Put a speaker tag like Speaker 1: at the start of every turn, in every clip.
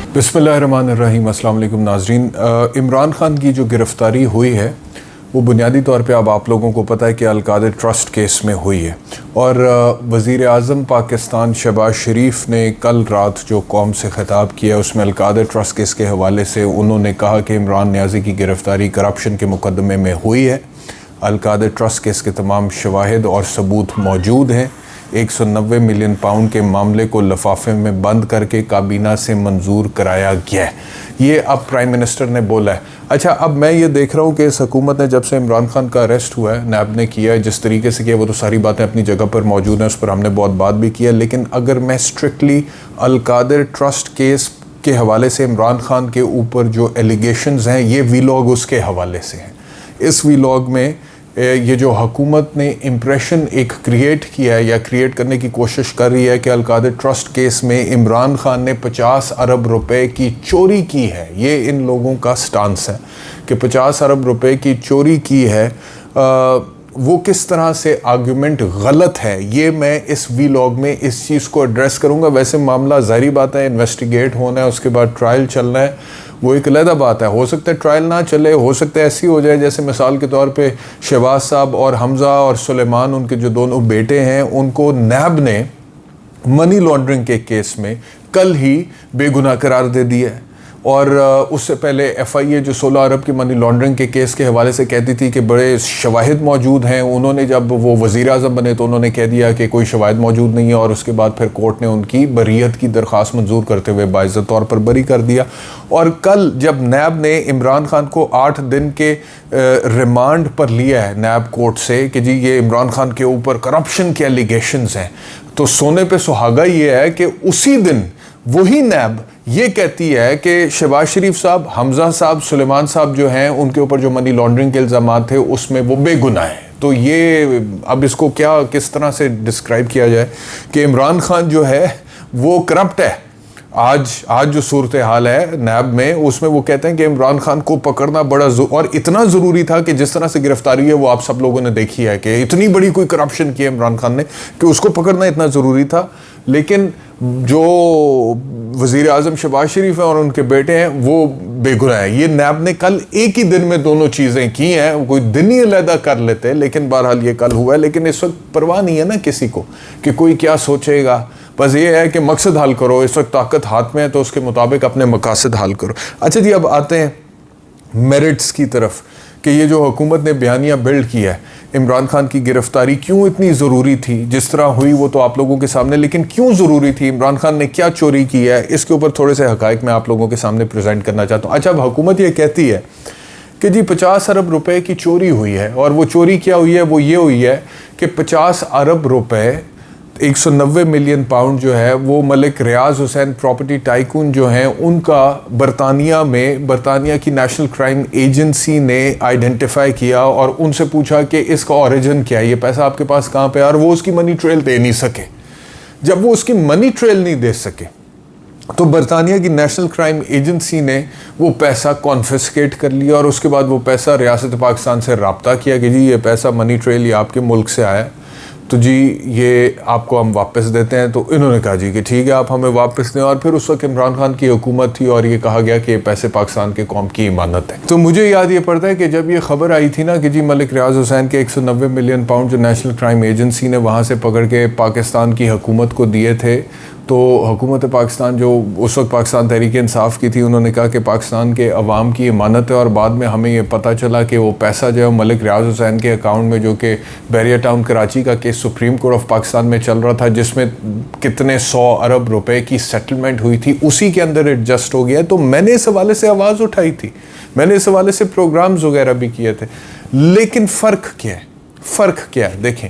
Speaker 1: बिस्मिल्लाहिर्रहमानिर्रहीम। अस्सलाम वालेकुम नाज़रीन। इमरान ख़ान की जो गिरफ़्तारी हुई है वो बुनियादी तौर पे अब आप लोगों को पता है कि अल-कादिर ट्रस्ट केस में हुई है। और वज़ीर आज़म पाकिस्तान शहबाज शरीफ ने कल रात जो कौम से ख़िताब किया उसमें अल-कादिर ट्रस्ट केस के हवाले से उन्होंने कहा कि इमरान नियाज़ी की गिरफ़्तारी करप्शन के मुकदमे में हुई है। अल-कादिर ट्रस्ट केस के तमाम शवाहिद और सबूत मौजूद हैं। 190 मिलियन पाउंड के मामले को लिफाफे में बंद करके काबीना से मंजूर कराया गया है, ये अब प्राइम मिनिस्टर ने बोला है। अच्छा, अब मैं ये देख रहा हूँ कि इस हुकूमत ने जब से इमरान खान का अरेस्ट हुआ है, नैब ने किया है, जिस तरीके से किया वो तो सारी बातें अपनी जगह पर मौजूद हैं, उस पर हमने बहुत बात भी किया। लेकिन अगर मैं स्ट्रिक्टली अल-कादिर ट्रस्ट केस के हवाले से इमरान खान के ऊपर जो एलिगेशंस हैं, ये वीलॉग उसके हवाले से हैं। इस वीलॉग में ये जो हुकूमत ने इम्प्रेशन एक क्रिएट किया है या क्रिएट करने की कोशिश कर रही है कि अल-कादिर ट्रस्ट केस में इमरान खान ने 50 अरब रुपए की चोरी की है, ये इन लोगों का स्टांस है कि 50 अरब रुपए की चोरी की है। वो किस तरह से आर्गुमेंट गलत है, ये मैं इस वीलॉग में इस चीज़ को एड्रेस करूँगा। वैसे मामला ज़ाहिर बात है इन्वेस्टिगेट होना है, उसके बाद ट्रायल चलना है, वो एक अलग बात है। हो सकता है ट्रायल ना चले, हो सकता है ऐसी हो जाए जैसे मिसाल के तौर पे शहबाज साहब और हमज़ा और सुलेमान, उनके जो दोनों बेटे हैं, उनको नैब ने मनी लॉन्ड्रिंग के केस में कल ही बेगुनाह करार दे दिया है। और उससे पहले FIA जो 16 अरब की मनी लॉन्ड्रिंग के केस के हवाले से कहती थी कि बड़े शवाहिद मौजूद हैं, उन्होंने जब वो वज़ीर आज़म बने तो उन्होंने कह दिया कि कोई शवाहिद मौजूद नहीं है, और उसके बाद फिर कोर्ट ने उनकी बरीयत की दरख्वास्त मंजूर करते हुए बाइज़्ज़त तौर पर बरी कर दिया। और कल जब नैब ने इमरान खान को 8 दिन के रिमांड पर लिया है नैब कोर्ट से कि जी ये इमरान खान के ऊपर करप्शन के एलिगेशंस हैं, तो सोने पे सुहागा ये है कि उसी दिन वही नैब ये कहती है कि शहबाज शरीफ साहब, हमज़ा साहब, सुलेमान साहब जो हैं उनके ऊपर जो मनी लॉन्ड्रिंग के इल्ज़ाम थे उसमें वो बेगुनाह हैं। तो ये अब इसको क्या किस तरह से डिस्क्राइब किया जाए कि इमरान खान जो है वो करप्ट है। आज जो सूरत हाल है नैब में, उसमें वो कहते हैं कि इमरान खान को पकड़ना बड़ा और इतना ज़रूरी था कि जिस तरह से गिरफ्तारी है वो आप सब लोगों ने देखी है कि इतनी बड़ी कोई करप्शन की है इमरान खान ने कि उसको पकड़ना इतना ज़रूरी था। लेकिन जो वज़ीर आज़म शहबाज शरीफ हैं और उनके बेटे हैं वो बेगुनाह है। ये नैब ने कल एक ही दिन में दोनों चीज़ें की हैं, कोई दिन ही अलहदा कर लेते, लेकिन बहरहाल ये कल हुआ है। लेकिन इस वक्त परवाह नहीं है ना किसी को कि कोई क्या सोचेगा, बस ये है कि मकसद हल करो। इस वक्त ताकत हाथ में है तो उसके मुताबिक अपने मकासद हल करो। अच्छा जी, अब आते हैं मेरिट्स की तरफ कि ये जो हुकूमत ने बयानिया बिल्ड किया है, इमरान खान की गिरफ्तारी क्यों इतनी ज़रूरी थी, जिस तरह हुई वो तो आप लोगों के सामने, लेकिन क्यों ज़रूरी थी, इमरान खान ने क्या चोरी की है, इसके ऊपर थोड़े से हक़ाइक़ मैं आप लोगों के सामने प्रेजेंट करना चाहता हूँ। अच्छा, अब हुकूमत ये कहती है कि जी 50 अरब रुपए की चोरी हुई है, और वो चोरी क्या हुई है, वो ये हुई है कि 50 अरब रुपए 190 मिलियन पाउंड जो है वो मलिक रियाज हुसैन प्रॉपर्टी टाइकून जो हैं उनका बरतानिया की नेशनल क्राइम एजेंसी ने आइडेंटिफाई किया और उनसे पूछा कि इसका ओरिजिन क्या है, ये पैसा आपके पास कहाँ पे है, और वो उसकी मनी ट्रेल दे नहीं सके। जब वो उसकी मनी ट्रेल नहीं दे सके तो बरतानिया की नेशनल क्राइम एजेंसी ने वो पैसा कॉन्फिस्केट कर लिया, और उसके बाद वो पैसा रियासत पाकिस्तान से रब्ता किया कि जी ये पैसा मनी ट्रेल ये आपके मुल्क से आया, तो जी ये आपको हम वापस देते हैं। तो इन्होंने कहा जी कि ठीक है, आप हमें वापस दें। और फिर उस वक्त इमरान खान की हुकूमत थी और ये कहा गया कि ये पैसे पाकिस्तान के कौम की इमानत है। तो मुझे याद ये पड़ता है कि जब ये खबर आई थी ना कि जी मलिक रियाज हुसैन के 190 मिलियन पाउंड जो नेशनल क्राइम एजेंसी ने वहाँ से पकड़ के पाकिस्तान की हुकूमत को दिए थे, तो हुकूमत पाकिस्तान जो उस वक्त पाकिस्तान तहरीक इंसाफ की थी, उन्होंने कहा कि पाकिस्तान के अवाम की इमानत है। और बाद में हमें ये पता चला कि वो पैसा जो है मलिक रियाज हुसैन के अकाउंट में, जो कि बैरिया टाउन कराची का case supreme court of Pakistan में चल रहा था, जिसमें कितने 100 अरब रुपए की सेटलमेंट हुई थी, उसी के अंदर एडजस्ट हो गया। तो मैंने इस हवाले से आवाज़ उठाई थी, मैंने इस हवाले से प्रोग्राम्स वगैरह भी किए थे। लेकिन फ़र्क क्या है, देखें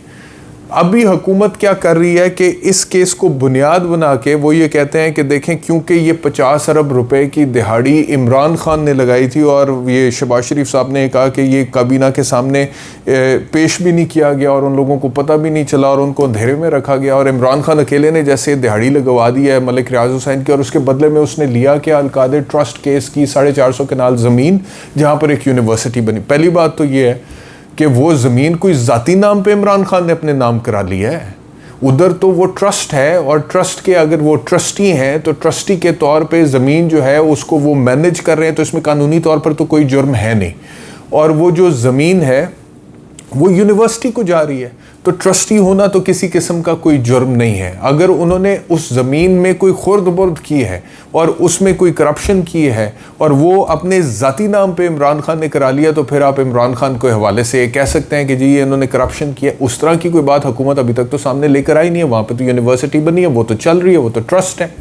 Speaker 1: अभी हुकूमत क्या कर रही है कि इस केस को बुनियाद बना के वो ये कहते हैं कि देखें क्योंकि ये 50 अरब रुपए की दिहाड़ी इमरान खान ने लगाई थी, और ये शहबाज शरीफ साहब ने कहा कि ये काबीना के सामने पेश भी नहीं किया गया और उन लोगों को पता भी नहीं चला और उनको अंधेरे में रखा गया, और इमरान खान अकेले ने जैसे दिहाड़ी लगवा दी है मलिक रियाज हुसैन की, और उसके बदले में उसने लिया कि अल-कादिर ट्रस्ट केस की 450 कनाल ज़मीन जहाँ पर एक यूनिवर्सिटी बनी। पहली बात तो ये है कि वो ज़मीन कोई ज़ाती नाम पे इमरान खान ने अपने नाम करा लिया है, उधर तो वो ट्रस्ट है, और ट्रस्ट के अगर वो ट्रस्टी हैं तो ट्रस्टी के तौर पे ज़मीन जो है उसको वो मैनेज कर रहे हैं, तो इसमें कानूनी तौर पर तो कोई जुर्म है नहीं। और वो जो ज़मीन है वो यूनिवर्सिटी को जा रही है, तो ट्रस्टी होना तो किसी किस्म का कोई जुर्म नहीं है। अगर उन्होंने उस ज़मीन में कोई खुर्द बुर्द की है और उसमें कोई करप्शन की है और वो अपने ज़ाती नाम पे इमरान खान ने करा लिया, तो फिर आप इमरान खान के हवाले से कह सकते हैं कि जी ये इन्होंने करप्शन किया। उस तरह की कोई बात हुकूमत अभी तक तो सामने लेकर आई नहीं है। वहाँ पर तो यूनिवर्सिटी बनी है, वो तो चल रही है, वो तो ट्रस्ट है,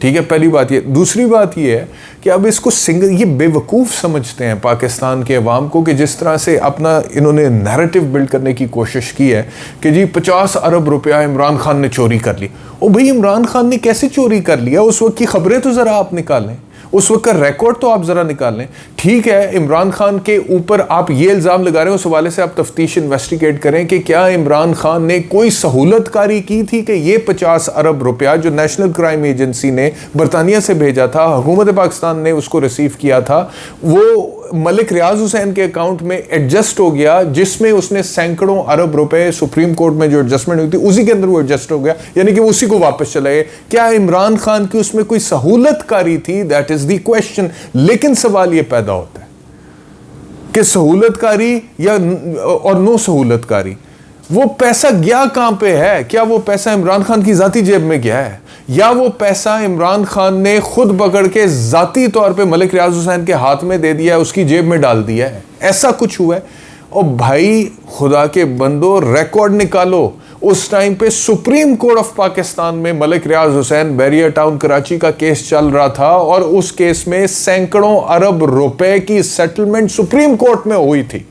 Speaker 1: ठीक है। पहली बात ये। दूसरी बात ये है कि अब इसको ये बेवकूफ़ समझते हैं पाकिस्तान के अवाम को, कि जिस तरह से अपना इन्होंने नैरेटिव बिल्ड करने की कोशिश की है कि जी 50 अरब रुपया इमरान खान ने चोरी कर ली। ओ भाई, इमरान खान ने कैसे चोरी कर लिया, उस वक्त की खबरें तो ज़रा आप निकालें, उस वक्त का रिकॉर्ड तो आप ज़रा निकाल लें। ठीक है, इमरान खान के ऊपर आप ये इल्ज़ाम लगा रहे हैं, उस हवाले से आप तफ्तीश इन्वेस्टिगेट करें कि क्या इमरान खान ने कोई सहूलतकारी की थी कि ये 50 अरब रुपया जो नेशनल क्राइम एजेंसी ने बरतानिया से भेजा था, हुकूमत पाकिस्तान ने उसको रिसीव किया था, वो मलिक रियाज हुसैन के अकाउंट में एडजस्ट हो गया, जिसमें उसने सैकड़ों अरब रुपए सुप्रीम कोर्ट में जो एडजस्टमेंट हुई थी उसी के अंदर वो एडजस्ट हो गया, यानी कि उसी को वापस चला गया। क्या इमरान खान की उसमें कोई सहूलतकारी थी? That is the question. लेकिन सवाल ये पैदा होता है कि सहूलतकारी या और नो सहूलतकारी, वो पैसा गया कहां पे है? क्या वो पैसा इमरान खान की जाती जेब में गया है, या वो पैसा इमरान खान ने खुद पकड़ के जाती तौर पे मलिक रियाज हुसैन के हाथ में दे दिया है, उसकी जेब में डाल दिया है? ऐसा कुछ हुआ है? और भाई खुदा के बंदो, रिकॉर्ड निकालो। उस टाइम पे सुप्रीम कोर्ट ऑफ पाकिस्तान में मलिक रियाज हुसैन, बैरिया टाउन कराची का केस चल रहा था, और उस केस में सैकड़ों अरब रुपए की सेटलमेंट सुप्रीम कोर्ट में हुई थी।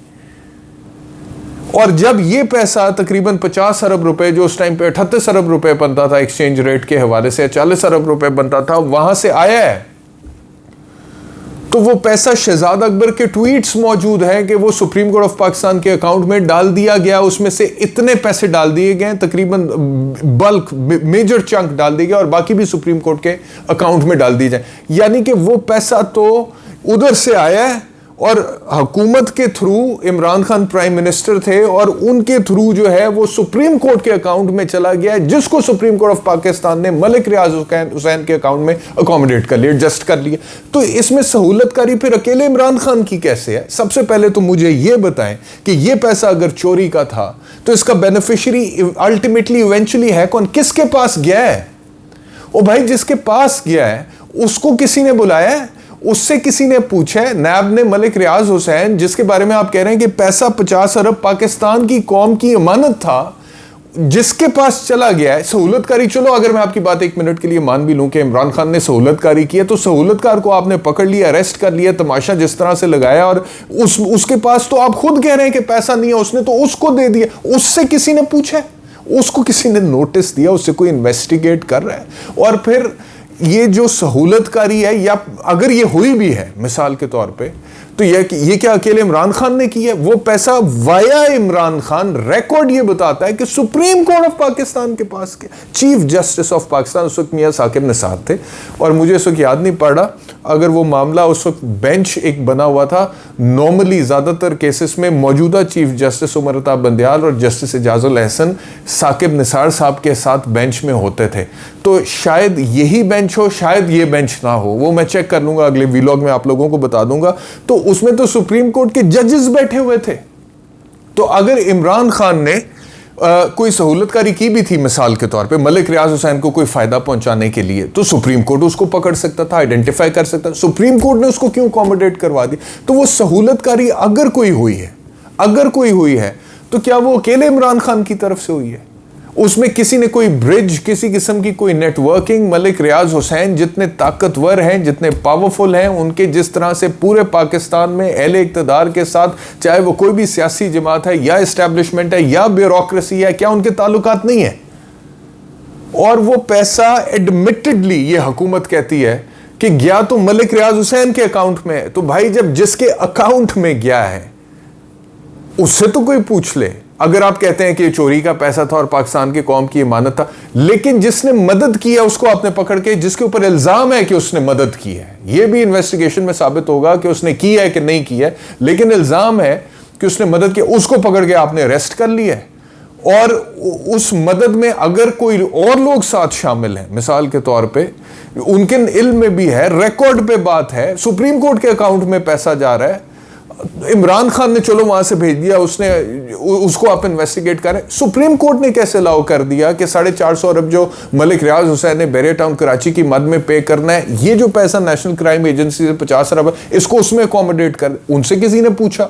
Speaker 1: और जब ये पैसा तकरीबन 50 अरब रुपए, जो उस टाइम पे 38 अरब रुपए बनता था एक्सचेंज रेट के हवाले से, 40 अरब रुपए बनता था, वहां से आया है, तो वो पैसा शहजाद अकबर के ट्वीट्स मौजूद हैं कि वो सुप्रीम कोर्ट ऑफ पाकिस्तान के अकाउंट में डाल दिया गया, उसमें से इतने पैसे डाल दिए गए, तकरीबन बल्क मेजर चंक डाल दिए गए, और बाकी भी सुप्रीम कोर्ट के अकाउंट में डाल दिए जाए। यानी कि वो पैसा तो उधर से आया है, और हुकूमत के through Imran Khan prime minister थे, और उनके थ्रू जो है वो सुप्रीम कोर्ट के अकाउंट में चला गया है, जिसको सुप्रीम कोर्ट ऑफ पाकिस्तान ने मलिक रियाज हुसैन के अकाउंट में अकोमोडेट कर लिया, एडजस्ट कर लिया। तो इसमें सहूलतकारी फिर अकेले इमरान खान की कैसे है? सबसे पहले तो मुझे ये बताएं कि ये पैसा अगर चोरी का था तो इसका बेनिफिशियरी अल्टीमेटली इवेंचुअली है कौन? किसके पास गया है? ओ भाई, जिसके पास गया है उसको किसी ने बुलाया है? उससे किसी ने पूछा है? नैब ने मलिक रियाज हुसैन, जिसके बारे में आप कह रहे हैं कि पैसा 50 अरब पाकिस्तान की कौम की अमानत था, जिसके पास चला गया है, सहूलतकारी। चलो अगर मैं आपकी बात एक मिनट के लिए मान भी लूं कि इमरान खान ने सहूलतकारी की है, तो सहूलतकार को आपने पकड़ लिया, अरेस्ट कर लिया, तमाशा जिस तरह से लगाया, और उसके पास तो आप खुद कह रहे हैं कि पैसा नहीं है, उसने तो उसको दे दिया। उससे किसी ने पूछा? उसको किसी ने नोटिस दिया? उससे कोई इन्वेस्टिगेट कर रहा है? और फिर ये जो सहूलतकारी है, या अगर ये हुई भी है मिसाल के तौर पे, तो ये क्या अकेले इमरान खान ने की है? वो पैसा वाया इमरान खान, रिकॉर्ड ये बताता है कि सुप्रीम कोर्ट ऑफ पाकिस्तान के पास के चीफ जस्टिस ऑफ पाकिस्तान उस वक्त मियां साकिब निसार थे, और मुझे इस वक्त याद नहीं पड़ रहा अगर वो मामला उस वक्त बेंच एक बना हुआ था। नॉर्मली ज़्यादातर केसेस में मौजूदा चीफ जस्टिस उमर अताब बंदयाल और जस्टिस एजाजुल अहसन साकिब निसार साहब के साथ बेंच में होते थे, तो शायद यही बेंच हो, शायद ये बेंच ना हो, वो मैं चेक कर लूंगा, अगले व्लॉग में आप लोगों को बता दूंगा। तो उसमें तो सुप्रीम कोर्ट के जजेस बैठे हुए थे। तो अगर इमरान खान ने कोई सहूलतकारी की भी थी मिसाल के तौर पे मलिक रियाज हुसैन को कोई फायदा पहुंचाने के लिए, तो सुप्रीम कोर्ट उसको पकड़ सकता था, आइडेंटिफाई कर सकता था। सुप्रीम कोर्ट ने उसको क्यों अकोमोडेट करवा दी? तो वो सहूलतकारी अगर कोई हुई है तो क्या वो अकेले इमरान खान की तरफ से हुई है? उसमें किसी ने कोई ब्रिज, किसी किस्म की कोई नेटवर्किंग, मलिक रियाज हुसैन जितने ताकतवर हैं, जितने पावरफुल हैं, उनके जिस तरह से पूरे पाकिस्तान में अहले इक़्तिदार के साथ, चाहे वो कोई भी सियासी जमात है या इस्टेब्लिशमेंट है या ब्यूरोक्रेसी है, क्या उनके ताल्लुकात नहीं है? और वो पैसा एडमिटेडली ये हुकूमत कहती है कि गया तो मलिक रियाज हुसैन के अकाउंट में है। तो भाई, जब जिसके अकाउंट में गया है उससे तो कोई पूछ ले। अगर आप कहते हैं कि चोरी का पैसा था और पाकिस्तान की कौम की इमानत था, लेकिन जिसने मदद की है उसको आपने पकड़ के, जिसके ऊपर इल्जाम है कि उसने मदद की है, यह भी इन्वेस्टिगेशन में साबित होगा कि उसने की है कि नहीं की है, लेकिन इल्जाम है कि उसने मदद की, उसको पकड़ के आपने अरेस्ट कर लिया है। और उस मदद में अगर कोई और लोग साथ शामिल हैं, मिसाल के तौर पे उनके इल्म में भी है, रिकॉर्ड पे बात है, सुप्रीम कोर्ट के अकाउंट में पैसा जा रहा है, इमरान खान ने चलो वहां से भेज दिया, उसको आप इन्वेस्टिगेट करें, सुप्रीम कोर्ट ने कैसे अलाउ कर दिया कि 450 अरब जो मलिक रियाज हुसैन ने बैरियर टाउन कराची की मद में पे करना है, ये जो पैसा नेशनल क्राइम एजेंसी से 50 अरब इसको उसमें अकोमोडेट कर, उनसे किसी ने पूछा?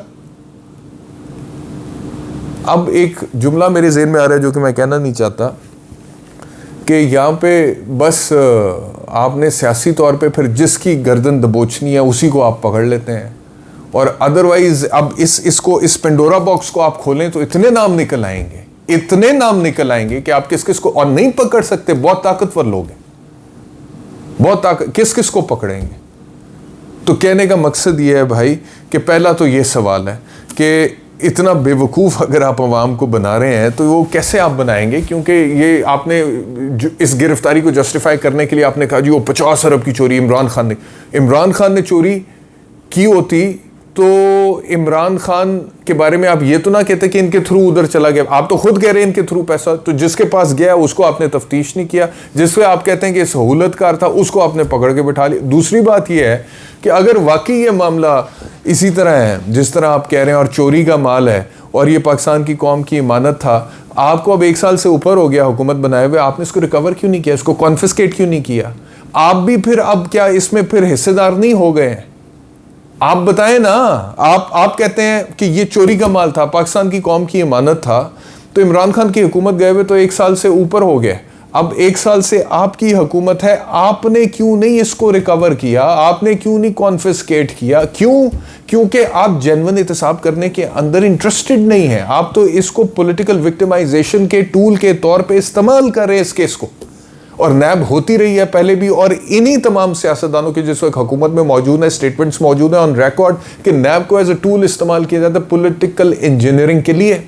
Speaker 1: अब एक जुमला मेरे ज़हन में आ रहा है जो कि मैं कहना नहीं चाहता, कि यहाँ पे बस आपने सियासी तौर पे फिर जिसकी गर्दन दबोचनी है उसी को आप पकड़ लेते हैं, और अदरवाइज अब इस पेंडोरा बॉक्स को आप खोलें तो इतने नाम निकल आएंगे, इतने नाम निकल आएंगे कि आप किस किस को और नहीं पकड़ सकते। बहुत ताकतवर लोग हैं, बहुत किस किस को पकड़ेंगे? तो कहने का मकसद ये है भाई कि पहला तो ये सवाल है कि इतना बेवकूफ़ अगर आप अवाम को बना रहे हैं तो वो कैसे आप बनाएंगे? क्योंकि ये आपने इस गिरफ्तारी को जस्टिफाई करने के लिए आपने कहा जी वो 50 अरब की चोरी इमरान खान ने चोरी की होती तो इमरान खान के बारे में आप ये तो ना कहते कि इनके थ्रू उधर चला गया। आप तो खुद कह रहे हैं इनके थ्रू पैसा, तो जिसके पास गया उसको आपने तफ्तीश नहीं किया, जिससे आप कहते हैं कि सहूलतकार था उसको आपने पकड़ के बैठा लिया। दूसरी बात यह है कि अगर वाकई ये मामला इसी तरह है जिस तरह आप कह रहे हैं और चोरी का माल है और ये पाकिस्तान की कौम की इमानत था, आपको अब 1 साल से ऊपर हो गया हुकूमत बनाए हुए, आपने इसको रिकवर क्यों नहीं किया, इसको कॉन्फिस्केट क्यों नहीं किया? आप भी फिर अब क्या इसमें फिर हिस्सेदार नहीं हो गए हैं? आप बताएं ना। आप कहते हैं कि ये चोरी का माल था, पाकिस्तान की कौम की इमानत था, तो इमरान खान की हुकूमत गए हुए तो 1 साल से ऊपर हो गए, अब 1 साल से आपकी हुकूमत है, आपने क्यों नहीं इसको रिकवर किया? आपने क्यों नहीं कॉन्फिस्केट किया? क्यों? क्योंकि आप जेन्युइन एहतसाब करने के अंदर इंटरेस्टेड नहीं है, आप तो इसको पॉलिटिकल विक्टिमाइजेशन के टूल के तौर पे इस्तेमाल कर रहे हैं इस केस को। और नैब होती रही है पहले भी, और इन्हीं तमाम सियासतदानों के जिस वक्त हुकूमत में मौजूद है स्टेटमेंट्स मौजूद है ऑन रिकॉर्ड कि नैब को एज ए टूल इस्तेमाल किया जाता है पॉलिटिकल इंजीनियरिंग के लिए।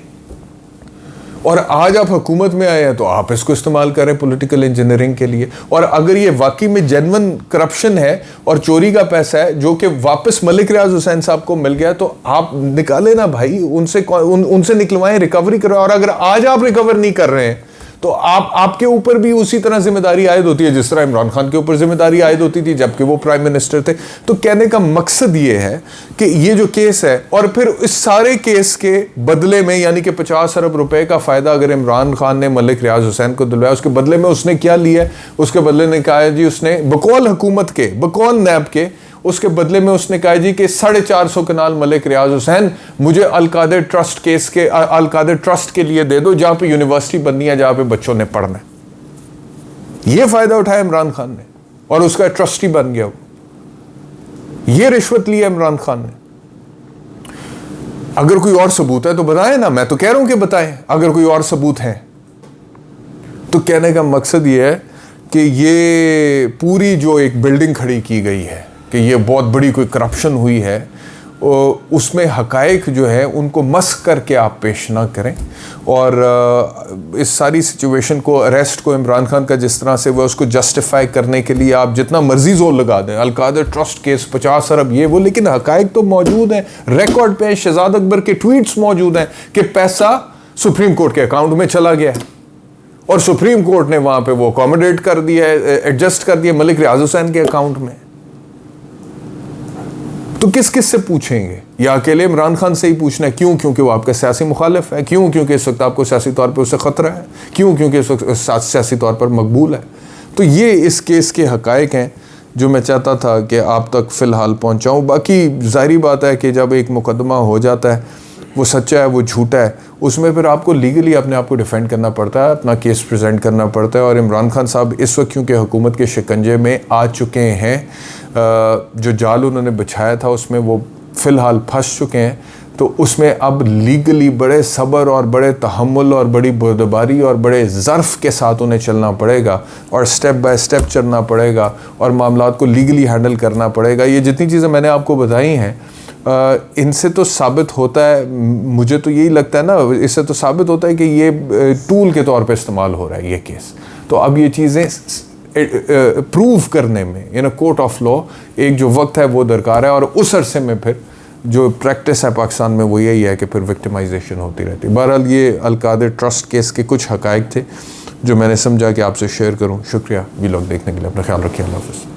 Speaker 1: और आज आप हुकूमत में आए हैं तो आप इसको इस्तेमाल करें पॉलिटिकल इंजीनियरिंग के लिए। और अगर ये वाकई में जेन्युइन करप्शन है और चोरी का पैसा है जो कि वापस मलिक रियाज हुसैन साहब को मिल गया, तो आप निकाले ना भाई, उनसे निकलवाएं, रिकवरी करो। और अगर आज आप रिकवर नहीं कर रहे हैं तो आपके ऊपर भी उसी तरह जिम्मेदारी आयद होती है जिस तरह इमरान खान के ऊपर जिम्मेदारी आयद होती थी जबकि वो प्राइम मिनिस्टर थे। तो कहने का मकसद ये है कि ये जो केस है, और फिर इस सारे केस के बदले में यानी कि 50 अरब रुपए का फायदा अगर इमरान खान ने मलिक रियाज हुसैन को दिलवाया, उसके बदले में उसने क्या लिया? उसके बदले ने कहा जी, उसने बकौल हुकूमत के, बकौल नैब के, उसके बदले में उसने कहा जी कि 450 कनाल मलिक रियाज हुसैन मुझे अलकादर ट्रस्ट केस के अलकादर ट्रस्ट के लिए दे दो जहां पे यूनिवर्सिटी बननी है, जहां पे बच्चों ने पढ़ना है। ये फायदा उठाया इमरान खान ने और उसका ट्रस्टी बन गया वो। ये रिश्वत ली है इमरान खान ने। अगर कोई और सबूत है तो बताएं ना, मैं तो कह रहा हूं कि बताएं अगर कोई और सबूत है। तो कहने का मकसद ये है कि ये पूरी जो एक बिल्डिंग खड़ी की गई है कि ये बहुत बड़ी कोई करप्शन हुई है, उसमें हकायक जो है उनको मस्क करके आप पेश ना करें। और इस सारी सिचुएशन को, अरेस्ट को इमरान खान का जिस तरह से वह उसको जस्टिफाई करने के लिए आप जितना मर्जी जोर लगा दें, अलकादर ट्रस्ट केस 50 अरब ये वो, लेकिन हकायक तो मौजूद हैं, रिकॉर्ड पे शहजाद अकबर के ट्वीट्स मौजूद हैं कि पैसा सुप्रीम कोर्ट के अकाउंट में चला गया और सुप्रीम कोर्ट ने वहां पे वो अकोमोडेट कर दिया, एडजस्ट कर दिया मलिक रियाज हुसैन के अकाउंट में। तो किस किस से पूछेंगे? या अकेले इमरान खान से ही पूछना है? क्यों? क्योंकि वो आपका सियासी मुखालिफ है। क्यों? क्योंकि इस वक्त आपको सियासी तौर पर उससे खतरा है। क्यों? क्योंकि इस वक्त सियासी तौर पर मकबूल है। तो ये इस केस के हकायक हैं जो मैं चाहता था कि आप तक फ़िलहाल पहुँचाऊँ। बाकी ज़ाहिरी बात है कि जब एक मुकदमा हो जाता है, वो सच्चा है वो झूठा है, उसमें फिर आपको लीगली अपने आप को डिफेंड करना पड़ता है, अपना केस प्रेजेंट करना पड़ता है। और इमरान खान साहब इस वक्त क्योंकि हुकूमत के शिकंजे में आ चुके हैं, जो जाल उन्होंने बिछाया था उसमें वो फ़िलहाल फंस चुके हैं, तो उसमें अब लीगली बड़े सब्र और बड़े तहम्मुल और बड़ी बुर्दबारी और बड़े ज़र्फ़ के साथ उन्हें चलना पड़ेगा और स्टेप बाय स्टेप चलना पड़ेगा और मामलात को लीगली हैंडल करना पड़ेगा। ये जितनी चीज़ें मैंने आपको बताई हैं, इनसे तो साबित होता है, मुझे तो यही लगता है ना, इससे तो साबित होता है कि ये टूल के तौर पे इस्तेमाल हो रहा है ये केस। तो अब ये चीज़ें प्रूव करने में इन कोर्ट ऑफ लॉ एक जो वक्त है वो दरकार है, और उस अरसे में फिर जो प्रैक्टिस है पाकिस्तान में वो यही है कि फिर विक्टिमाइजेशन होती रहती है। बहरहाल ये अलकादिर ट्रस्ट केस के कुछ हकायक थे जो मैंने समझा कि आपसे शेयर करूं। शुक्रिया वीलॉग देखने के लिए। अपना ख्याल रखिए। अल्लाह हाफ़िज़।